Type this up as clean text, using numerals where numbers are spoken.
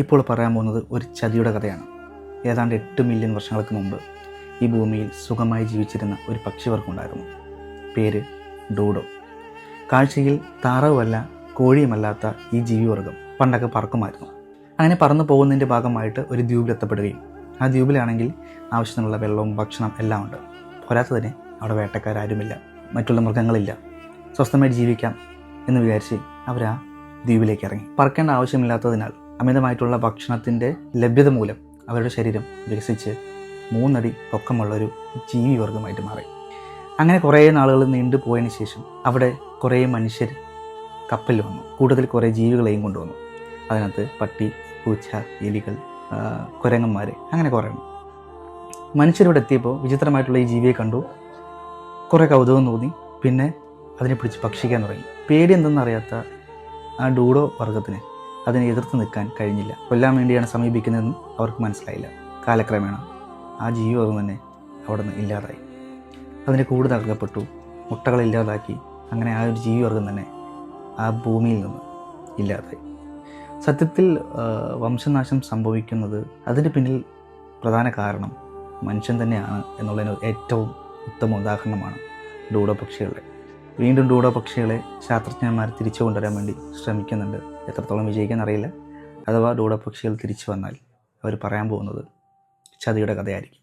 ഇപ്പോൾ പറയാൻ പോകുന്നത് ഒരു ചതിയുടെ കഥയാണ്. ഏതാണ്ട് 8 മില്യൺ വർഷങ്ങൾക്ക് മുമ്പ് ഈ ഭൂമിയിൽ സുഖമായി ജീവിച്ചിരുന്ന ഒരു പക്ഷിവർഗമുണ്ടായിരുന്നു. പേര് ഡൂഡോ. കാഴ്ചയിൽ താറാവുമല്ല കോഴിയുമല്ലാത്ത ഈ ജീവിവർഗം പണ്ടൊക്കെ പറക്കുമായിരുന്നു. അങ്ങനെ പറന്നു പോകുന്നതിൻ്റെ ഭാഗമായിട്ട് ഒരു ദ്വീപിലെത്തപ്പെടുകയും ആ ദ്വീപിലാണെങ്കിൽ ആവശ്യത്തിനുള്ള വെള്ളവും ഭക്ഷണം എല്ലാം ഉണ്ട്. പോരാത്തതിന് അവിടെ വേട്ടക്കാരാരുമില്ല, മറ്റുള്ള മൃഗങ്ങളില്ല. സ്വസ്ഥമായിട്ട് ജീവിക്കാം എന്ന് വിചാരിച്ച് അവർ ആ ദ്വീപിലേക്ക് ഇറങ്ങി. പറക്കേണ്ട ആവശ്യമില്ലാത്തതിനാൽ അമിതമായിട്ടുള്ള ഭക്ഷണത്തിൻ്റെ ലഭ്യത മൂലം അവരുടെ ശരീരം വികസിച്ച് 3 അടി പൊക്കമുള്ളൊരു ജീവിവർഗമായിട്ട് മാറി. അങ്ങനെ കുറേ നാളുകൾ നീണ്ടു പോയതിന് ശേഷം അവിടെ കുറേ മനുഷ്യർ കപ്പലിൽ വന്നു. കൂടുതൽ കുറേ ജീവികളെയും കൊണ്ടുവന്നു. അതിനകത്ത് പട്ടി, പൂച്ച, എലികൾ, കുരങ്ങന്മാർ, അങ്ങനെ കുറേ എണ്ണം. മനുഷ്യരിവിടെ എത്തിയപ്പോൾ വിചിത്രമായിട്ടുള്ള ഈ ജീവിയെ കണ്ടു. കുറേ കൗതുകം തോന്നി. പിന്നെ അതിനെ പിടിച്ച് ഭക്ഷിക്കാൻ തുടങ്ങി. പേടി എന്തെന്നറിയാത്ത ആ ഡൂഡോ വർഗത്തിന് അതിനെ എതിർത്ത് നിൽക്കാൻ കഴിഞ്ഞില്ല. കൊല്ലാൻ വേണ്ടിയാണ് സമീപിക്കുന്നതെന്നും അവർക്ക് മനസ്സിലായില്ല. കാലക്രമേണ ആ ജീവിവർഗം തന്നെ അവിടെ നിന്ന് ഇല്ലാതായി. അതിൻ്റെ കൂട് തകർക്കപ്പെട്ടു, മുട്ടകളില്ലാതാക്കി. അങ്ങനെ ആ ഒരു ജീവിവർഗം തന്നെ ആ ഭൂമിയിൽ നിന്ന് ഇല്ലാതായി. സത്യത്തിൽ വംശനാശം സംഭവിക്കുന്നത് അതിൻ്റെ പിന്നിൽ പ്രധാന കാരണം മനുഷ്യൻ തന്നെയാണ് എന്നുള്ളതിന് ഏറ്റവും ഉത്തമ ഉദാഹരണമാണ് ഡൂഡോ പക്ഷികളുടെ. വീണ്ടും ഡൂഡോ പക്ഷികളെ ശാസ്ത്രജ്ഞന്മാർ തിരിച്ചു കൊണ്ടുവരാൻ വേണ്ടി ശ്രമിക്കുന്നുണ്ട്. എത്രത്തോളം വിജയിക്കാൻ അറിയില്ല. അഥവാ ഡൂഡോ പക്ഷികൾ തിരിച്ചു വന്നാൽ അവർ പറയാൻ പോകുന്നത് ചതിയുടെ കഥയായിരിക്കും.